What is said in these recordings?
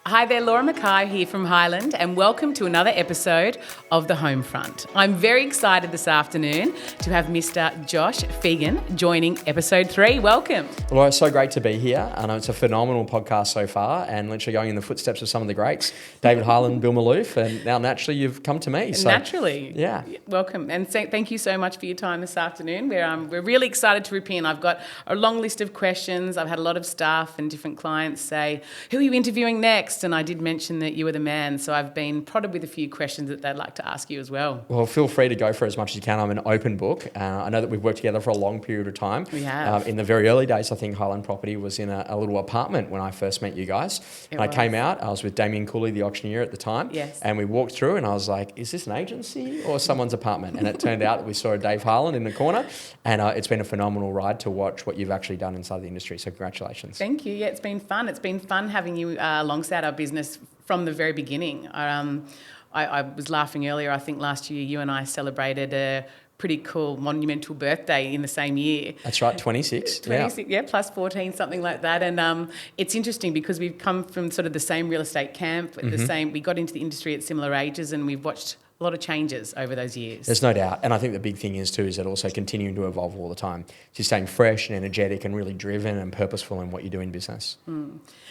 Hi there, Laura McKay here from Highland, and welcome to another episode of The Homefront. I'm very excited this afternoon to have Mr. Josh Phegan joining episode 3. Welcome. Well, it's so great to be here. I know it's a phenomenal podcast so far, and literally going in the footsteps of some of the greats, David Highland, Bill Maloof, and now naturally you've come to me. So, naturally. Yeah. Welcome, and thank you so much for your time this afternoon. We're really excited to rip in. I've got a long list of questions. I've had a lot of staff and different clients say, who are you interviewing next? And I did mention that you were the man, so I've been prodded with a few questions that they'd like to ask you as well. Well, feel free to go for as much as you can. I'm an open book. I know that we've worked together for a long period of time. We have. In the very early days, I think Highland Property was in a little apartment when I first met you guys. I came out, I was with Damien Cooley, the auctioneer at the time. Yes. And we walked through and I was like, is this an agency or someone's apartment? And it turned out that we saw a Dave Highland in the corner, and it's been a phenomenal ride to watch what you've actually done inside the industry. So congratulations. Thank you. Yeah, it's been fun. It's been fun having you alongside our business from the very beginning. I was laughing earlier. I think last year you and I celebrated a pretty cool monumental birthday in the same year. That's right, 26. 26, yeah, plus 14, something like that. And it's interesting because we've come from sort of the same real estate camp, we got into the industry at similar ages, and we've watched a lot of changes over those years. There's no doubt. And I think the big thing is too is that also continuing to evolve all the time. So you're staying fresh and energetic and really driven and purposeful in what you do in business.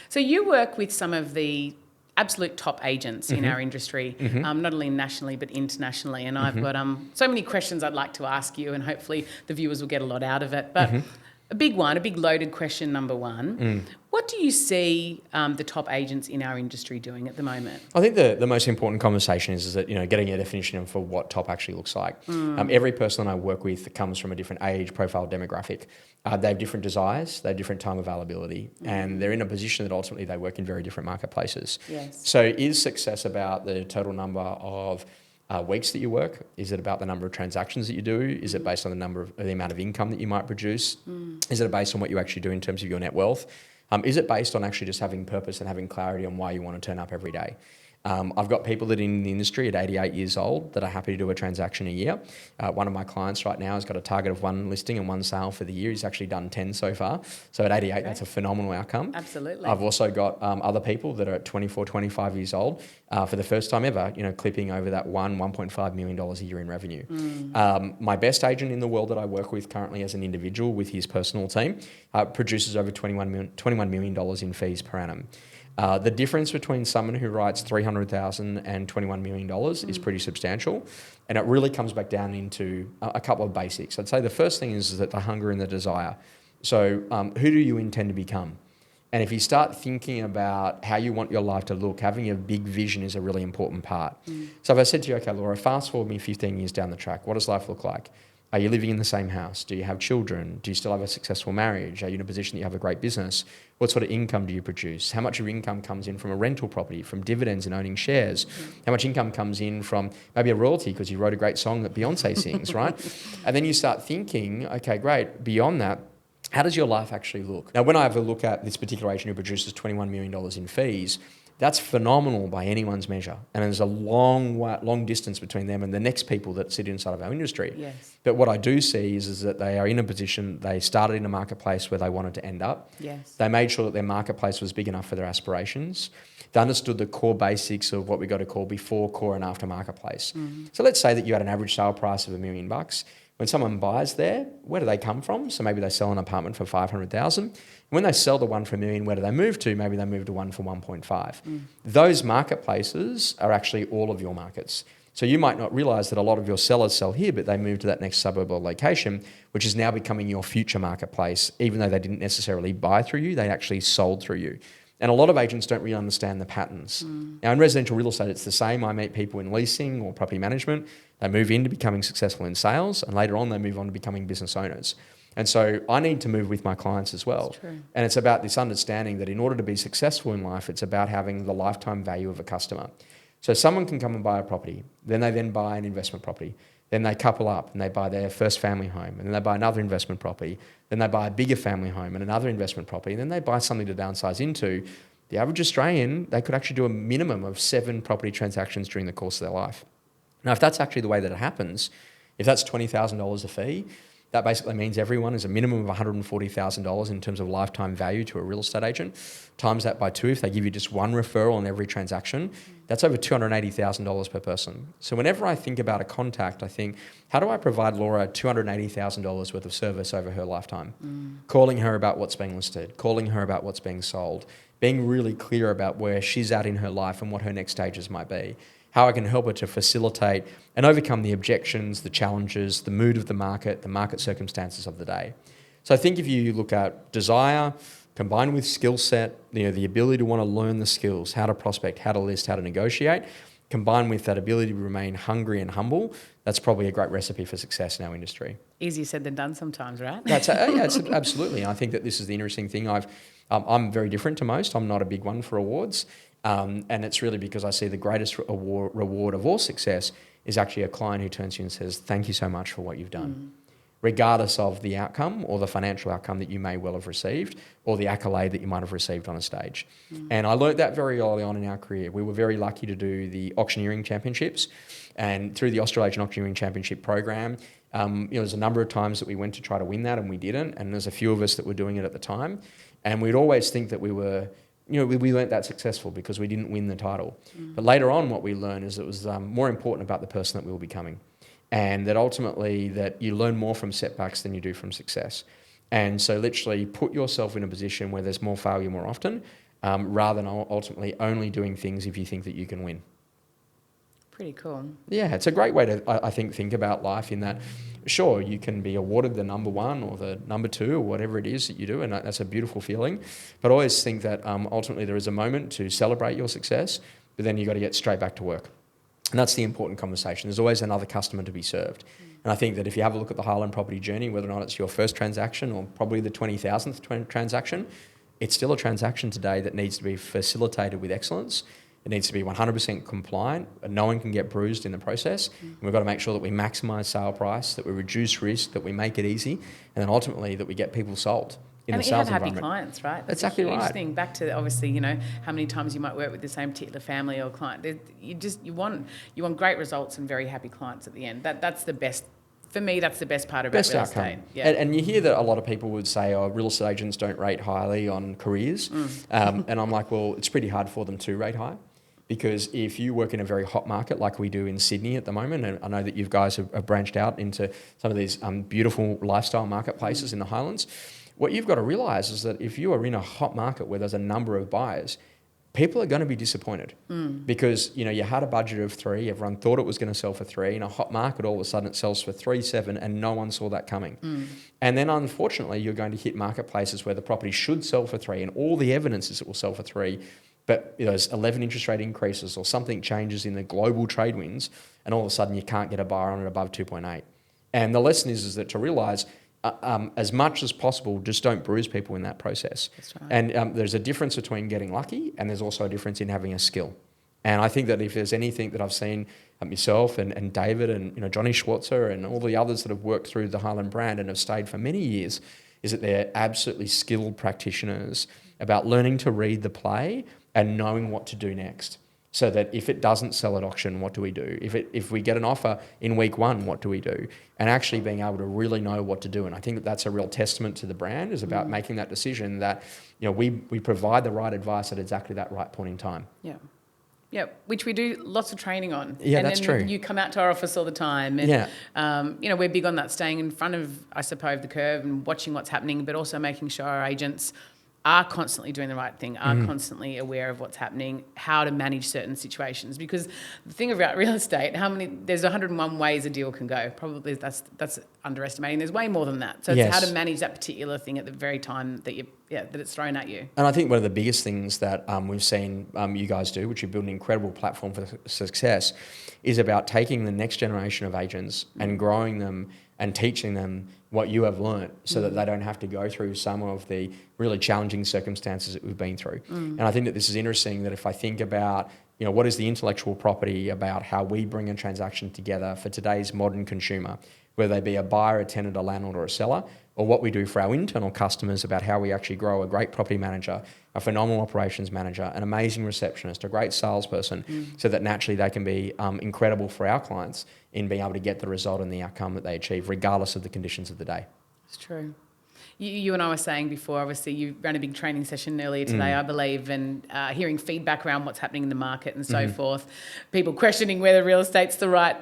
So you work with some of the absolute top agents in our industry, not only nationally but internationally. And I've got so many questions I'd like to ask you, and hopefully the viewers will get a lot out of it. But a big loaded question, number one. What do you see the top agents in our industry doing at the moment? I think the most important conversation is that, getting a definition for what top actually looks like. Every person that I work with comes from a different age, profile, demographic. They have different desires, they have different time availability, and they're in a position that ultimately they work in very different marketplaces. Yes. So is success about the total number of weeks that you work? Is it about the number of transactions that you do? Is it based on the amount of income that you might produce? Is it based on what you actually do in terms of your net wealth? Is it based on actually just having purpose and having clarity on why you want to turn up every day? I've got people that are in the industry at 88 years old that are happy to do a transaction a year. One of my clients right now has got a target of 1 listing and 1 sale for the year. He's actually done 10 so far. So at 88, that's a phenomenal outcome. Absolutely. I've also got other people that are at 24, 25 years old for the first time ever, clipping over that $1.5 million a year in revenue. My best agent in the world that I work with currently as an individual with his personal team produces over $21 million in fees per annum. The difference between someone who writes $300,000 and $21 million is pretty substantial, and it really comes back down into a couple of basics. I'd say the first thing is that the hunger and the desire. So who do you intend to become? And if you start thinking about how you want your life to look, having a big vision is a really important part. So if I said to you, okay, Laura, fast forward me 15 years down the track, what does life look like? Are you living in the same house? Do you have children? Do you still have a successful marriage? Are you in a position that you have a great business? What sort of income do you produce? How much of your income comes in from a rental property, from dividends and owning shares? How much income comes in from maybe a royalty because you wrote a great song that Beyonce sings, right? And then you start thinking, okay, great, beyond that, how does your life actually look? Now, when I have a look at this particular agent who produces $21 million in fees, that's phenomenal by anyone's measure. And there's a long distance between them and the next people that sit inside of our industry. Yes. But what I do see is that they are in a position, they started in a marketplace where they wanted to end up. Yes. They made sure that their marketplace was big enough for their aspirations. They understood the core basics of what we got to call before, core and after marketplace. So let's say that you had an average sale price of $1 million. When someone buys there, where do they come from? So maybe they sell an apartment for $500,000. When they sell the one for $1 million, where do they move to? Maybe they move to one for 1.5. Those marketplaces are actually all of your markets. So you might not realise that a lot of your sellers sell here, but they move to that next suburb or location, which is now becoming your future marketplace. Even though they didn't necessarily buy through you, they actually sold through you. And a lot of agents don't really understand the patterns. Now, in residential real estate, it's the same. I meet people in leasing or property management. They move into becoming successful in sales, and later on they move on to becoming business owners. And so I need to move with my clients as well. That's true. And it's about this understanding that in order to be successful in life, it's about having the lifetime value of a customer. So someone can come and buy a property, then they buy an investment property. Then they couple up and they buy their first family home, and then they buy another investment property. Then they buy a bigger family home and another investment property, and then they buy something to downsize into. The average Australian, they could actually do a minimum of 7 property transactions during the course of their life. Now, if that's actually the way that it happens, if that's $20,000 a fee, That basically means everyone is a minimum of $140,000 in terms of lifetime value to a real estate agent. Times that by 2, if they give you just one referral on every transaction, that's over $280,000 per person. So whenever I think about a contact, I think, how do I provide Laura $280,000 worth of service over her lifetime? Calling her about what's being listed, calling her about what's being sold, being really clear about where she's at in her life and what her next stages might be. How I can help her to facilitate and overcome the objections, the challenges, the mood of the market circumstances of the day. So I think if you look at desire, combined with skill set, the ability to want to learn the skills, how to prospect, how to list, how to negotiate, combined with that ability to remain hungry and humble, that's probably a great recipe for success in our industry. Easier said than done sometimes, right? It's absolutely. And I think that this is the interesting thing. I'm very different to most. I'm not a big one for awards. And it's really because I see the greatest reward of all success is actually a client who turns to you and says, thank you so much for what you've done. Regardless of the outcome or the financial outcome that you may well have received or the accolade that you might have received on a stage. And I learned that very early on in our career. We were very lucky to do the auctioneering championships, and through the Australasian Auctioneering Championship program, there's a number of times that we went to try to win that and we didn't, and there's a few of us that were doing it at the time, and we'd always think that we were, we weren't that successful because we didn't win the title. But later on what we learned is it was more important about the person that we were becoming. And that ultimately that you learn more from setbacks than you do from success. And so literally put yourself in a position where there's more failure more often, rather than ultimately only doing things if you think that you can win. Pretty cool. Yeah, it's a great way to, I think about life in that, sure, you can be awarded the number 1 or the number 2 or whatever it is that you do, and that's a beautiful feeling. But I always think that ultimately there is a moment to celebrate your success, but then you've got to get straight back to work. And that's the important conversation. There's always another customer to be served. And I think that if you have a look at the Highland property journey, whether or not it's your first transaction or probably the 20,000th transaction, it's still a transaction today that needs to be facilitated with excellence. It needs to be 100% compliant. No one can get bruised in the process. And we've got to make sure that we maximise sale price, that we reduce risk, that we make it easy, and then ultimately that we get people sold. In and the you have sales happy environment. clients, right? That's Exactly a huge right. thing. Back to obviously, how many times you might work with the same particular family or client. You want great results and very happy clients at the end. That's the best. For me, that's the best part about Best real outcome. estate. Yeah. And you hear that a lot of people would say, real estate agents don't rate highly on careers. And I'm like, well, it's pretty hard for them to rate high. Because if you work in a very hot market like we do in Sydney at the moment, and I know that you guys have branched out into some of these beautiful lifestyle marketplaces in the Highlands, what you've got to realise is that if you are in a hot market where there's a number of buyers, people are going to be disappointed because, you had a budget of 3, everyone thought it was going to sell for 3. In a hot market, all of a sudden it sells for 3.7 and no one saw that coming. And then unfortunately, you're going to hit marketplaces where the property should sell for 3 and all the evidence is it will sell for 3. But there's 11 interest rate increases or something changes in the global trade winds and all of a sudden you can't get a buyer on it above 2.8. And the lesson is that to realise as much as possible, just don't bruise people in that process. That's right. And there's a difference between getting lucky and there's also a difference in having a skill. And I think that if there's anything that I've seen myself and David and Johnny Schwartzer and all the others that have worked through the Highland brand and have stayed for many years, is that they're absolutely skilled practitioners about learning to read the play and knowing what to do next. So that if it doesn't sell at auction, what do we do? If we get an offer in week 1, what do we do? And actually being able to really know what to do. And I think that that's a real testament to the brand, is about making that decision that we provide the right advice at exactly that right point in time. Yeah. Yeah, which we do lots of training on. Yeah, and that's then true. You come out to our office all the time. And, we're big on that, staying in front of, I suppose, the curve and watching what's happening, but also making sure our agents are constantly doing the right thing, are constantly aware of what's happening, how to manage certain situations. Because the thing about real estate, there's 101 ways a deal can go. Probably that's underestimating. There's way more than that. So it's how to manage that particular thing at the very time that that it's thrown at you. And I think one of the biggest things that we've seen you guys do, which you build an incredible platform for success, is about taking the next generation of agents and growing them and teaching them what you have learnt so that they don't have to go through some of the really challenging circumstances that we've been through. And I think that this is interesting, that if I think about, what is the intellectual property about how we bring a transaction together for today's modern consumer, whether they be a buyer, a tenant, a landlord or a seller, or what we do for our internal customers about how we actually grow a great property manager, a phenomenal operations manager, an amazing receptionist, a great salesperson, so that naturally they can be incredible for our clients in being able to get the result and the outcome that they achieve, regardless of the conditions of the day. It's true. You and I were saying before, obviously you ran a big training session earlier today, I believe, and hearing feedback around what's happening in the market and so forth. People questioning whether real estate's the right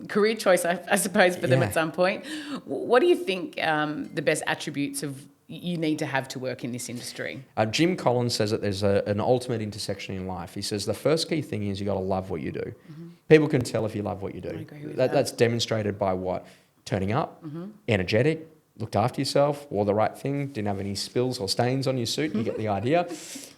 career choice, I suppose, for them at some point. What do you think the best attributes of you need to have to work in this industry? Jim Collins says that there's an ultimate intersection in life. He says the first key thing is you got to love what you do. People can tell if you love what you do. I agree with that. That's demonstrated by what? Turning up, energetic, looked after yourself, wore the right thing, didn't have any spills or stains on your suit. You get the idea.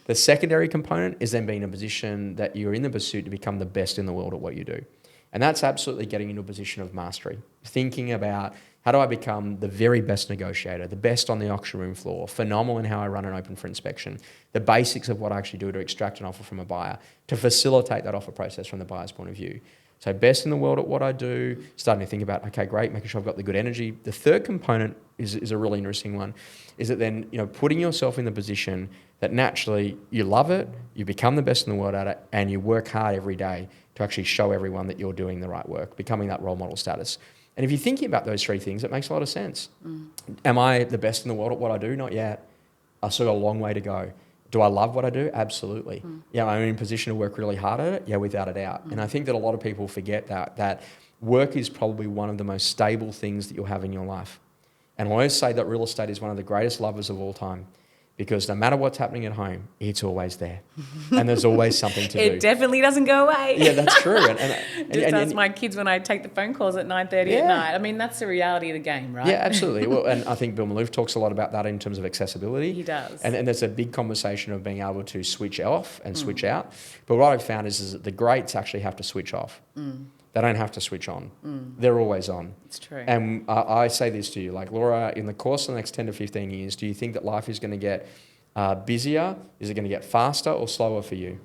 The secondary component is then being in a position that you're in the pursuit to become the best in the world at what you do. And that's absolutely getting into a position of mastery. Thinking about, how do I become the very best negotiator, the best on the auction room floor, phenomenal in how I run an open for inspection, the basics of what I actually do to extract an offer from a buyer, to facilitate that offer process from the buyer's point of view. So best in the world at what I do, starting to think about, okay, great, making sure I've got the good energy. The third component is a really interesting one, is that then, putting yourself in the position that naturally you love it, you become the best in the world at it, and you work hard every day to actually show everyone that you're doing the right work, becoming that role model status. And if you're thinking about those three things, it makes a lot of sense. Am I the best in the world at what I do? Not yet. I've still got a long way to go. Do I love what I do? Absolutely. Yeah, I'm in a position to work really hard at it? Yeah, without a doubt. And I think that a lot of people forget that work is probably one of the most stable things that you'll have in your life. And I always say that real estate is one of the greatest lovers of all time, because no matter what's happening at home, it's always there. And there's always something to do. It definitely doesn't go away. Yeah, that's true. Just ask my kids when I take the phone calls at 9:30 at night. I mean, that's the reality of the game, right? Yeah, absolutely. Well, and I think Bill Maloof talks a lot about that in terms of accessibility. He does. And there's a big conversation of being able to switch off and switch out. But what I've found is that the greats actually have to switch off. They don't have to switch on. They're always on. It's true. And I say this to you, like, Laura, in the course of the next 10 to 15 years, do you think that life is going to get busier? Is it going to get faster or slower for you?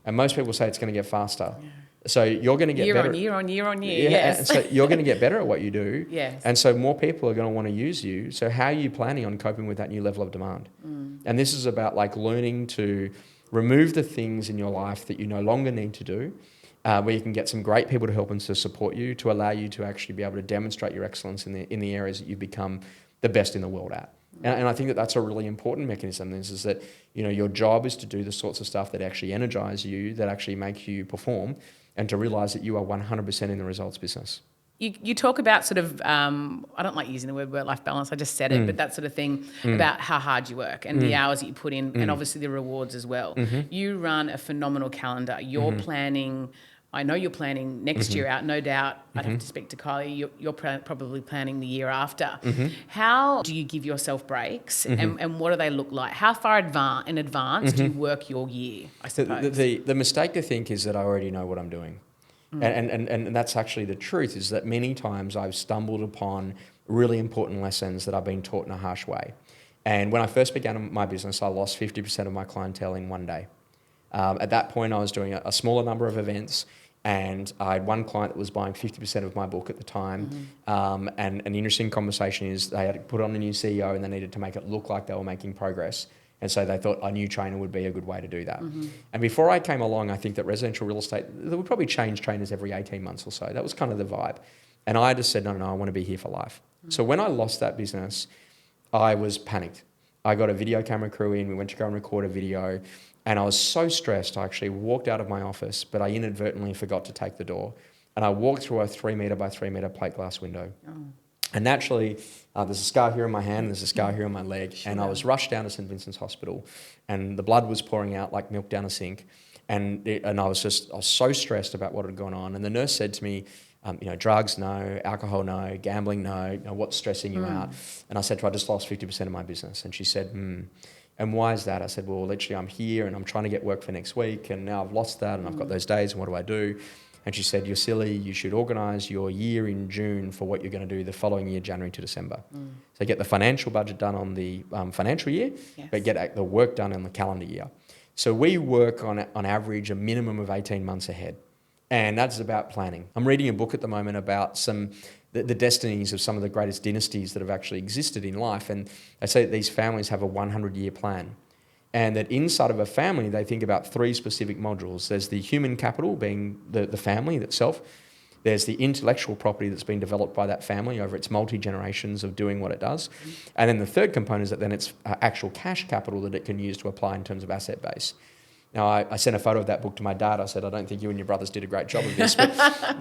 And most people say it's going to get faster. Yeah. So you're going to get better. Year on year, yes. So you're going to get better at what you do. Yes. And so more people are going to want to use you. So how are you planning on coping with that new level of demand? And this is about like learning to remove the things in your life that you no longer need to do, where you can get some great people to help and to support you, to allow you to actually be able to demonstrate your excellence in the areas that you've become the best in the world at. And I think that that's a really important mechanism, is that, your job is to do the sorts of stuff that actually energize you, that actually make you perform, and to realize that you are 100% in the results business. You talk about sort of, I don't like using the word work-life balance, I just said it, but that sort of thing about how hard you work and the hours that you put in and obviously the rewards as well. You run a phenomenal calendar. You're planning, I know you're planning next year out, no doubt. I'd have to speak to Kylie. You're probably planning the year after. How do you give yourself breaks and what do they look like? How far in advance do you work your year, I suppose? The mistake to think is that I already know what I'm doing. And that's actually the truth, is that many times I've stumbled upon really important lessons that I've been taught in a harsh way. And when I first began my business, I lost 50% of my clientele in one day. At that point, I was doing a smaller number of events, and I had one client that was buying 50% of my book at the time. And an interesting conversation is they had put on a new CEO and they needed to make it look like they were making progress. And so they thought a new trainer would be a good way to do that. And before I came along, I think that residential real estate, they would probably change trainers every 18 months or so. That was kind of the vibe. And I just said, no, I want to be here for life. So when I lost that business, I was panicked. I got a video camera crew in, we went to go and record a video, and I was so stressed, I actually walked out of my office, but I inadvertently forgot to take the door. And I walked through a 3 metre by 3 metre plate glass window. And naturally, there's a scar here on my hand, there's a scar here on my leg, and I was rushed down to St Vincent's Hospital, and the blood was pouring out like milk down a sink. And I was so stressed about what had gone on. And the nurse said to me, drugs, no, alcohol, no, gambling, no, what's stressing you out? And I said to her, I just lost 50% of my business. And she said, and why is that? I said, well, literally I'm here and I'm trying to get work for next week, and now I've lost that and I've got those days, and what do I do? And she said, you're silly, you should organise your year in June for what you're going to do the following year, January to December. So get the financial budget done on the financial year, but get the work done in the calendar year. So we work on average a minimum of 18 months ahead. And that's about planning. I'm reading a book at the moment about some the destinies of some of the greatest dynasties that have actually existed in life. And they say that these families have a 100-year plan. And that inside of a family, they think about 3 specific modules. There's the human capital, being the family itself. There's the intellectual property that's been developed by that family over its multi-generations of doing what it does. And then the third component is that then it's actual cash capital that it can use to apply in terms of asset base. Now, I sent a photo of that book to my dad. I said, I don't think you and your brothers did a great job of this, but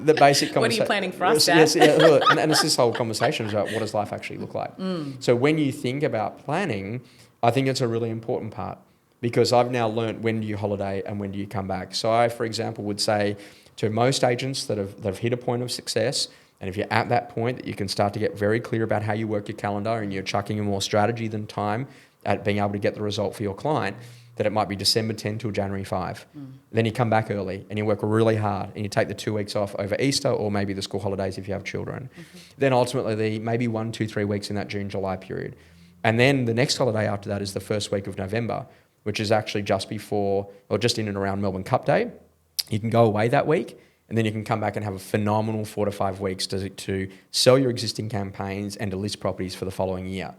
the basic conversation... What are you planning for us, Dad? Yes, yeah, look, and it's this whole conversation about what does life actually look like. So when you think about planning, I think it's a really important part, because I've now learnt when do you holiday and when do you come back. So I, for example, would say to most agents that have hit a point of success, and if you're at that point that you can start to get very clear about how you work your calendar and you're chucking in more strategy than time at being able to get the result for your client, that it might be December 10 till January 5. Then you come back early and you work really hard and you take the 2 weeks off over Easter or maybe the school holidays if you have children. Then ultimately maybe 1, 2, 3 weeks in that June, July period. And then the next holiday after that is the first week of November, which is actually just before or just in and around Melbourne Cup Day. You can go away that week and then you can come back and have a phenomenal 4 to 5 weeks to sell your existing campaigns and to list properties for the following year.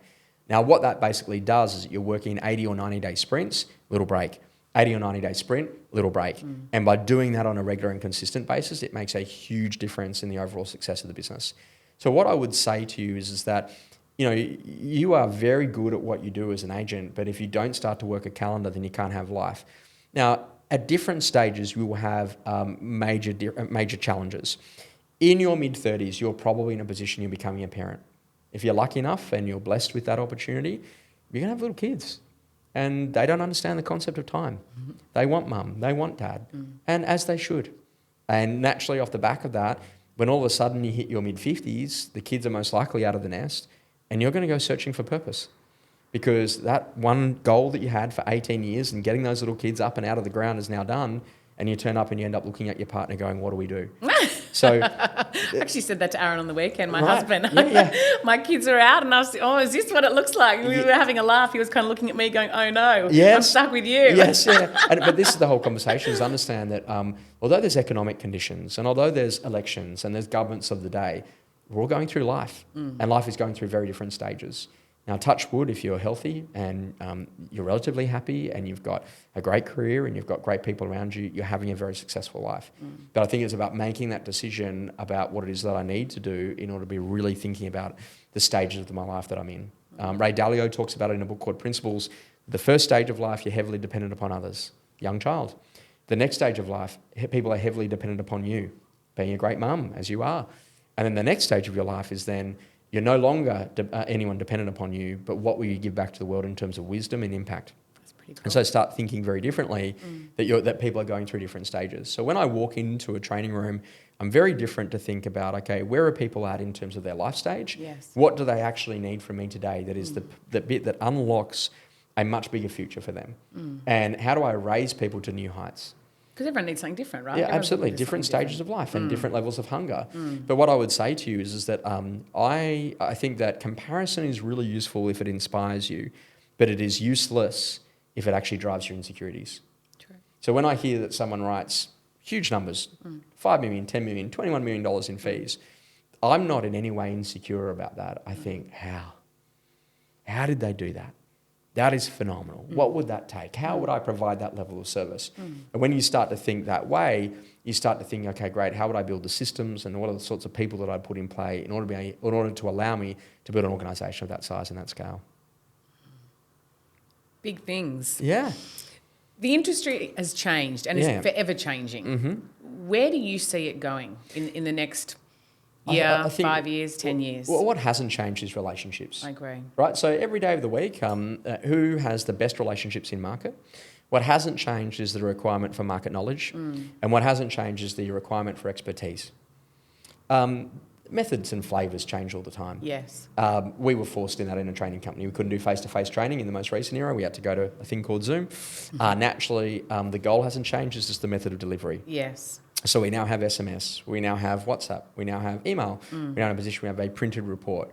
Now, what that basically does is that you're working 80 or 90-day sprints, little break. 80 or 90-day sprint, little break. And by doing that on a regular and consistent basis, it makes a huge difference in the overall success of the business. So what I would say to you is that, you know, you are very good at what you do as an agent, but if you don't start to work a calendar, then you can't have life. Now, at different stages, you will have major challenges. In your mid-30s, you're probably in a position you're becoming a parent. If you're lucky enough and you're blessed with that opportunity, you're going to have little kids. And they don't understand the concept of time. They want mum, they want dad, and as they should. And naturally off the back of that, when all of a sudden you hit your mid-50s, the kids are most likely out of the nest, and you're going to go searching for purpose. Because that one goal that you had for 18 years and getting those little kids up and out of the ground is now done, and you turn up and you end up looking at your partner going, what do we do? So I actually said that to Aaron on the weekend, my right. husband. Yeah. My kids are out and I was, is this what it looks like? We were having a laugh. He was kind of looking at me going, oh no, yes. I'm stuck with you. Yes, yeah. But this is the whole conversation, is understand that although there's economic conditions and although there's elections and there's governments of the day, we're all going through life and life is going through very different stages. Now, touch wood, if you're healthy and you're relatively happy and you've got a great career and you've got great people around you, you're having a very successful life. But I think it's about making that decision about what it is that I need to do in order to be really thinking about the stages of my life that I'm in. Ray Dalio talks about it in a book called Principles. The first stage of life, you're heavily dependent upon others, young child. The next stage of life, people are heavily dependent upon you, being a great mum, as you are. And then the next stage of your life is then you're no longer anyone dependent upon you, but what will you give back to the world in terms of wisdom and impact? That's pretty cool. And so start thinking very differently that people are going through different stages. So when I walk into a training room, I'm very different to think about, okay, where are people at in terms of their life stage? Yes. What do they actually need from me today that is the bit that unlocks a much bigger future for them? And how do I raise people to new heights? Because everyone needs something different, right? Yeah, Everyone absolutely. needs Different something stages of life and different levels of hunger. But what I would say to you is that I think that comparison is really useful if it inspires you, but it is useless if it actually drives your insecurities. True. So when I hear that someone writes huge numbers, $5 million, $10 million, $21 million in fees, I'm not in any way insecure about that. I think, how? How did they do that? That is phenomenal. What would that take? How would I provide that level of service? And when you start to think that way, you start to think, okay, great, how would I build the systems and what are the sorts of people that I'd put in play in order to allow me to build an organisation of that size and that scale? Big things. Yeah. The industry has changed and is forever changing. Where do you see it going in the next year, I think 5 years, 10 years? Well, what hasn't changed is relationships. I agree. Right? So every day of the week, who has the best relationships in market? What hasn't changed is the requirement for market knowledge. And what hasn't changed is the requirement for expertise. Methods and flavours change all the time. Yes. We were forced in a training company. We couldn't do face-to-face training in the most recent era. We had to go to a thing called Zoom. Naturally, the goal hasn't changed. It's just the method of delivery. Yes. So we now have SMS, we now have WhatsApp, we now have email, we now have a position, we have a printed report.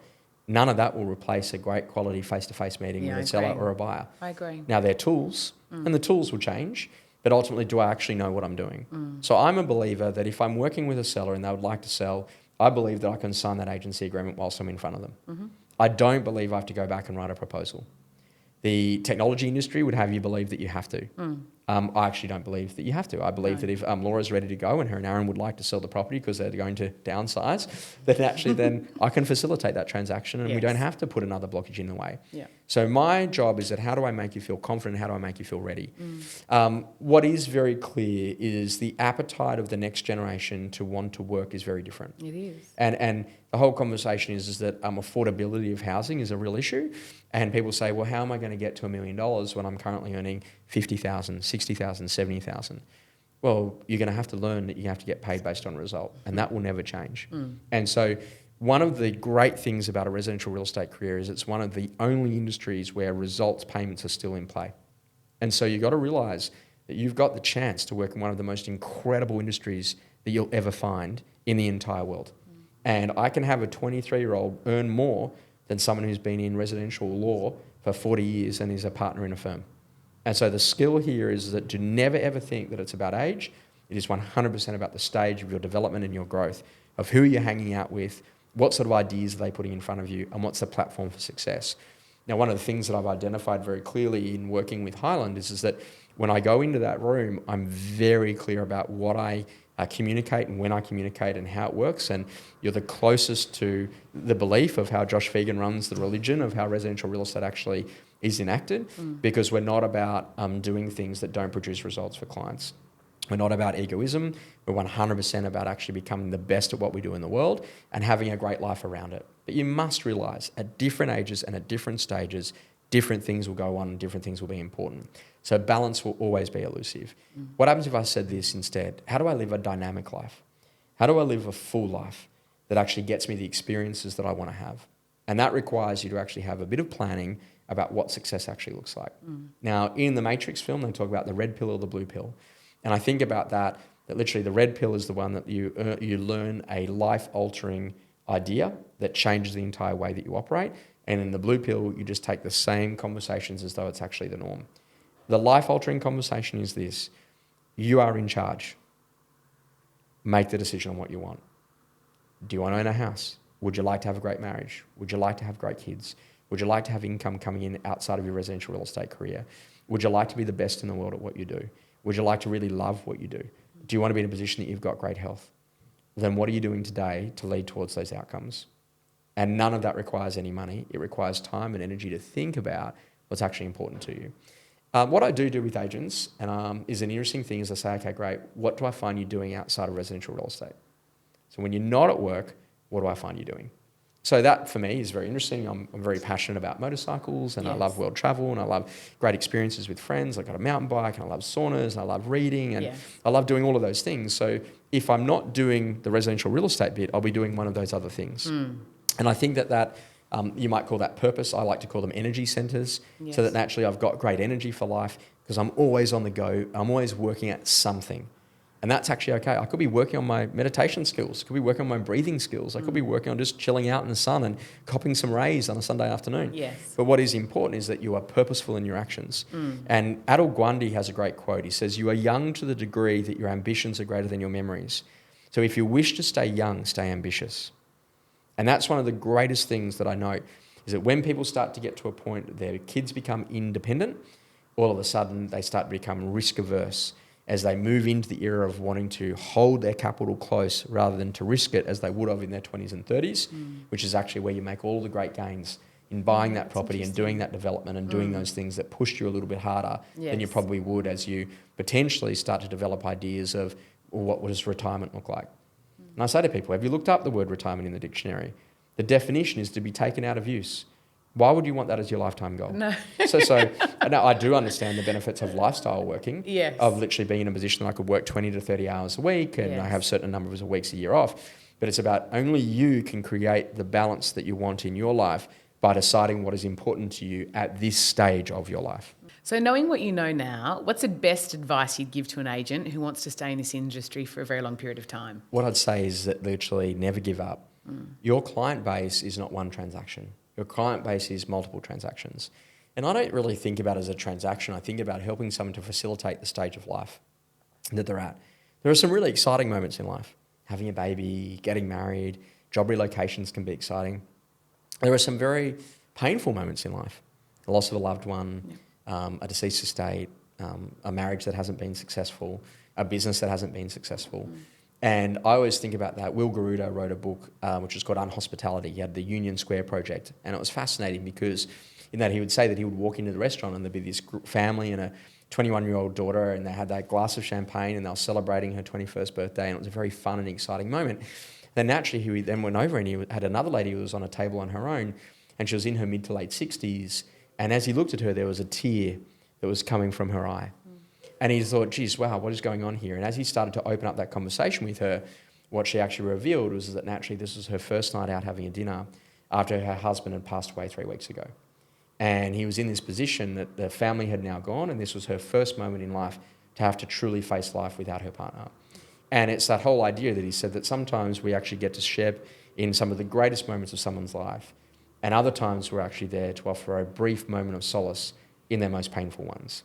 None of that will replace a great quality face-to-face meeting with a seller or a buyer. I agree. Now they're tools, and the tools will change, but ultimately do I actually know what I'm doing? So I'm a believer that if I'm working with a seller and they would like to sell, I believe that I can sign that agency agreement whilst I'm in front of them. I don't believe I have to go back and write a proposal. The technology industry would have you believe that you have to. I actually don't believe that you have to. I believe that if Laura's ready to go and her and Aaron would like to sell the property because they're going to downsize, then I can facilitate that transaction and we don't have to put another blockage in the way. Yeah. So my job is that how do I make you feel confident? How do I make you feel ready? What is very clear is the appetite of the next generation to want to work is very different. It is. And the whole conversation is that affordability of housing is a real issue. And people say, well, how am I going to get to $1 million when I'm currently earning $50,000, $60,000, $70,000? Well, you're going to have to learn that you have to get paid based on result, and that will never change. And so one of the great things about a residential real estate career is it's one of the only industries where results payments are still in play. And so you've got to realise that you've got the chance to work in one of the most incredible industries that you'll ever find in the entire world. And I can have a 23-year-old earn more than someone who's been in residential law for 40 years and is a partner in a firm. And so the skill here is that do never ever think that it's about age. It is 100% about the stage of your development and your growth, of who you're hanging out with, what sort of ideas are they putting in front of you, and what's the platform for success. Now, one of the things that I've identified very clearly in working with Highland is that when I go into that room, I'm very clear about what I communicate and when I communicate and how it works. And you're the closest to the belief of how Josh Phegan runs the religion of how residential real estate actually is enacted, because we're not about doing things that don't produce results for clients. We're not about egoism. We're 100% about actually becoming the best at what we do in the world and having a great life around it. But you must realise at different ages and at different stages, different things will go on and different things will be important. So balance will always be elusive. What happens if I said this instead? How do I live a dynamic life? How do I live a full life that actually gets me the experiences that I want to have? And that requires you to actually have a bit of planning about what success actually looks like. Now, in the Matrix film, they talk about the red pill or the blue pill. And I think about that literally the red pill is the one that you learn a life-altering idea that changes the entire way that you operate. And in the blue pill, you just take the same conversations as though it's actually the norm. The life-altering conversation is this: you are in charge. Make the decision on what you want. Do you want to own a house? Would you like to have a great marriage? Would you like to have great kids? Would you like to have income coming in outside of your residential real estate career? Would you like to be the best in the world at what you do? Would you like to really love what you do? Do you want to be in a position that you've got great health? Then what are you doing today to lead towards those outcomes? And none of that requires any money. It requires time and energy to think about what's actually important to you. What I do with agents is an interesting thing is I say, okay, great, what do I find you doing outside of residential real estate? So when you're not at work, what do I find you doing? So that for me is very interesting. I'm very passionate about motorcycles and I love world travel and I love great experiences with friends. I've got a mountain bike and I love saunas and I love reading and I love doing all of those things. So if I'm not doing the residential real estate bit, I'll be doing one of those other things. And I think that you might call that purpose. I like to call them energy centers, so that naturally I've got great energy for life because I'm always on the go. I'm always working at something. And that's actually okay. I could be working on my meditation skills. I could be working on my breathing skills. I could be working on just chilling out in the sun and copping some rays on a Sunday afternoon. But what is important is that you are purposeful in your actions. And Atul Gawande has a great quote. He says, you are young to the degree that your ambitions are greater than your memories. So if you wish to stay young, stay ambitious. And that's one of the greatest things that I know is that when people start to get to a point that their kids become independent, all of a sudden they start to become risk averse as they move into the era of wanting to hold their capital close rather than to risk it as they would have in their 20s and 30s, which is actually where you make all the great gains in buying that property and doing that development and doing those things that pushed you a little bit harder than you probably would as you potentially start to develop ideas of, well, what does retirement look like? And I say to people, have you looked up the word retirement in the dictionary? The definition is to be taken out of use. Why would you want that as your lifetime goal? No. So now I do understand the benefits of lifestyle working, Yes. of literally being in a position that I could work 20 to 30 hours a week and I have certain numbers of weeks a year off. But it's about only you can create the balance that you want in your life by deciding what is important to you at this stage of your life. So knowing what you know now, what's the best advice you'd give to an agent who wants to stay in this industry for a very long period of time? What I'd say is that literally never give up. Your client base is not one transaction. Your client base is multiple transactions. And I don't really think about it as a transaction. I think about helping someone to facilitate the stage of life that they're at. There are some really exciting moments in life. having a baby, getting married, job relocations can be exciting. There are some very painful moments in life. The loss of a loved one, a deceased estate, a marriage that hasn't been successful, a business that hasn't been successful. And I always think about that. Will Garuda wrote a book which was called Unhospitality. He had the Union Square Project. And it was fascinating because in that he would say that he would walk into the restaurant and there'd be this family and a 21-year-old daughter, and they had that glass of champagne and they were celebrating her 21st birthday, and it was a very fun and exciting moment. Then naturally he then went over and he had another lady who was on a table on her own, and she was in her mid to late 60s. And as he looked at her, there was a tear that was coming from her eye. And he thought, geez, wow, what is going on here? And as he started to open up that conversation with her, what she actually revealed was that naturally this was her first night out having a dinner after her husband had passed away 3 weeks ago. And he was in this position that the family had now gone, and this was her first moment in life to have to truly face life without her partner. And it's that whole idea that he said that sometimes we actually get to share in some of the greatest moments of someone's life, and other times we're actually there to offer a brief moment of solace in their most painful ones.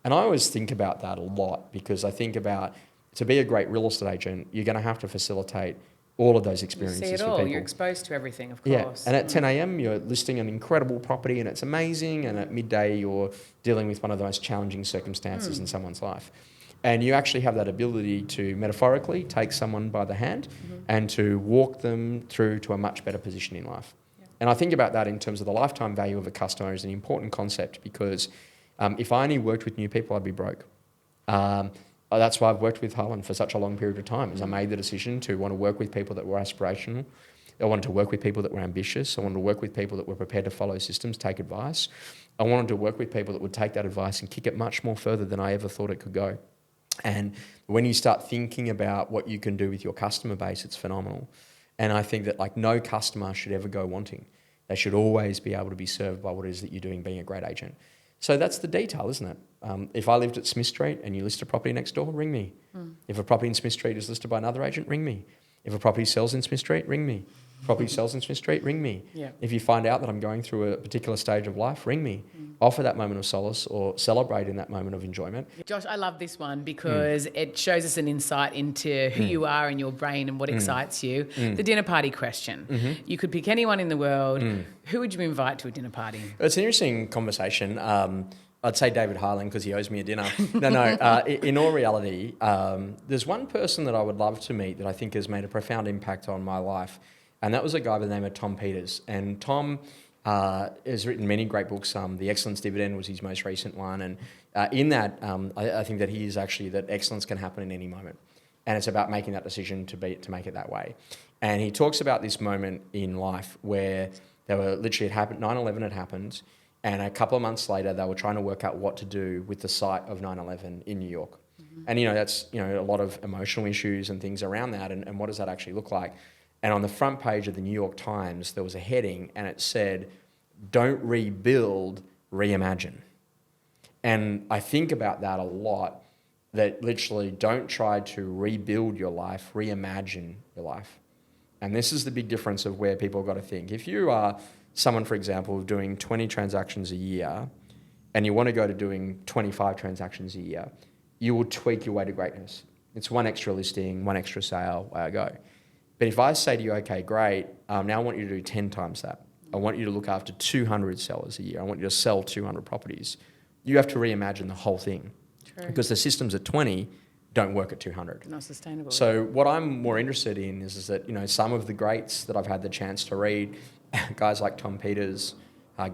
And I always think about that a lot, because I think about, to be a great real estate agent, you're going to have to facilitate all of those experiences you see it for all. people. You're exposed to everything, of Yeah, course. and at 10 a.m. you're listing an incredible property and it's amazing, and at midday you're dealing with one of the most challenging circumstances in someone's life. And you actually have that ability to metaphorically take someone by the hand and to walk them through to a much better position in life. Yeah. And I think about that in terms of the lifetime value of a customer is an important concept, because if I only worked with new people, I'd be broke. That's why I've worked with Highland for such a long period of time, is I made the decision to want to work with people that were aspirational. I wanted to work with people that were ambitious. I wanted to work with people that were prepared to follow systems, take advice. I wanted to work with people that would take that advice and kick it much more further than I ever thought it could go. And when you start thinking about what you can do with your customer base, it's phenomenal. And I think that like no customer should ever go wanting. They should always be able to be served by what it is that you're doing being a great agent. So that's the detail, isn't it? If I lived at Smith Street and you list a property next door, ring me. If a property in Smith Street is listed by another agent, ring me. If a property sells in Smith Street, ring me. If a property sells in Smith Street, ring me. Yeah. If you find out that I'm going through a particular stage of life, ring me. Offer that moment of solace or celebrate in that moment of enjoyment. Josh, I love this one because it shows us an insight into who you are in your brain and what excites you. The dinner party question. You could pick anyone in the world. Who would you invite to a dinner party? It's an interesting conversation. I'd say David Highland because he owes me a dinner. In all reality, there's one person that I would love to meet that I think has made a profound impact on my life, and that was a guy by the name of Tom Peters. And Tom has written many great books. The Excellence Dividend was his most recent one, and in that, I think that he is actually that excellence can happen in any moment, and it's about making that decision to make it that way. And he talks about this moment in life where they were literally, it happened, 9/11 had happened. And a couple of months later, they were trying to work out what to do with the site of 9/11 in New York. And, that's, a lot of emotional issues and things around that. And what does that actually look like? And on the front page of the New York Times, there was a heading and it said, "Don't rebuild, reimagine." And I think about that a lot, that literally don't try to rebuild your life, reimagine your life. And this is the big difference of where people have got to think. If you are someone, for example, doing 20 transactions a year and you want to go to doing 25 transactions a year, you will tweak your way to greatness. It's one extra listing, one extra sale, way I go. But if I say to you, okay, great, now I want you to do 10 times that. I want you to look after 200 sellers a year. I want you to sell 200 properties. You have to reimagine the whole thing. True. Because the systems at 20 don't work at 200. Not sustainable. So what I'm more interested in is that, some of the greats that I've had the chance to read, guys like Tom Peters,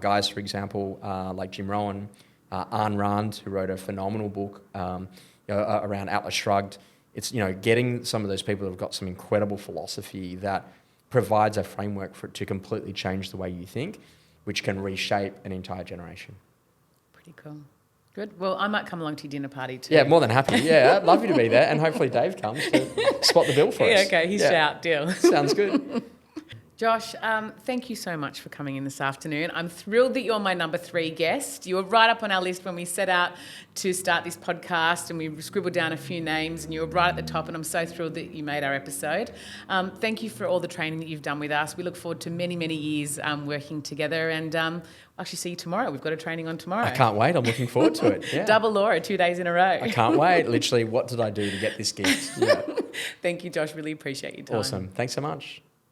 guys, for example, like Jim Rohn, Ayn Rand, who wrote a phenomenal book around Atlas Shrugged. It's, getting some of those people that have got some incredible philosophy that provides a framework to completely change the way you think, which can reshape an entire generation. Pretty cool. Good. Well, I might come along to your dinner party too. Yeah, more than happy. Yeah, I'd love you to be there, and hopefully Dave comes to spot the bill for us. Yeah, okay, he's out, deal. Sounds good. Josh, thank you so much for coming in this afternoon. I'm thrilled that you're my number 3 guest. You were right up on our list when we set out to start this podcast, and we scribbled down a few names, and you were right at the top, and I'm so thrilled that you made our episode. Thank you for all the training that you've done with us. We look forward to many, many years working together, and I'll actually see you tomorrow. We've got a training on tomorrow. I can't wait. I'm looking forward to it. Yeah. Double Laura, 2 days in a row. I can't wait. Literally, what did I do to get this gift? Yeah. Thank you, Josh. Really appreciate your time. Awesome. Thanks so much.